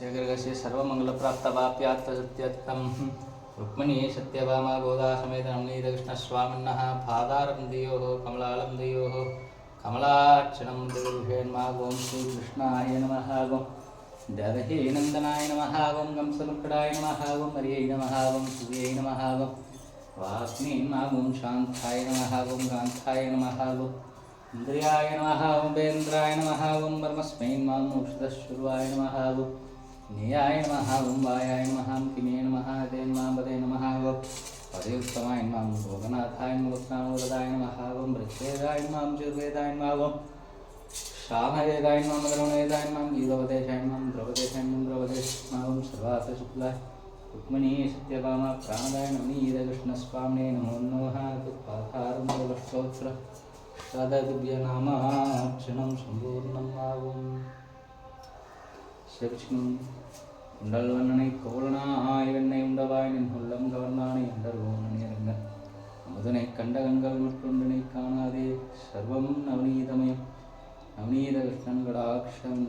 जगर्गस्य सर्वमङ्गलप्राप्तवाप्यात्तसत्यत्तं रुक्मिणी सत्यभामा गोदा समेत नवनीतकृष्णस्वामिनः पादारविन्दयोः कमलालम्बयोः कमलार्चनं दिव्येन्मागों श्रीकृष्णाय नमः गों ददहीनन्दनाय नमः गों कंसमुक्कडाय नमः गों हर्यै नमः गों सूर्यै नमः गों वाग्मीन्मागों शान्ताय नमः गों कान्ताय नमः गों इन्द्रियाय नमः उपेन्द्राय नमः ओं परमस्मैन्मां मोक्षदश्वरूपाय नमः ओं नियाय नमः ओं वायाय नमः किमे नमः तेन्मां पदे नमः ओं पदे उत्तमाय नमः भोगनाथाय नमोत्नामोदाय नमः ओं वृक्षेदाय नमः चतुर्वेदाय नमः ओं श्यामवेदाय नमः मकरवेदाय नमः गीतवदेशाय नमः द्रवदेशाय नमः द्रवदेशाय नमः सर्वार्थशुक्लाय रुक्मिणी सत्यभामा प्राणदाय नवनीतकृष्णस्वामिने नमो नमः तुपाधारं देवस्तोत्र दिव्यनामार्चनं सम्पूर्णं आगुं சிவவிஷ்ணு உண்டல் வண்ணனை கோவலனாய் வெண்ணை உண்டவாய் நின் உள்ளம் கவர்ந்தானை அண்டர்கோணனியரங்க அமுதனை கண்ட கண்கள் மற்றொன்றினை காணாதே சர்வம் நவநீதமயம் நவநீத கிருஷ்ணன் கடாட்சம்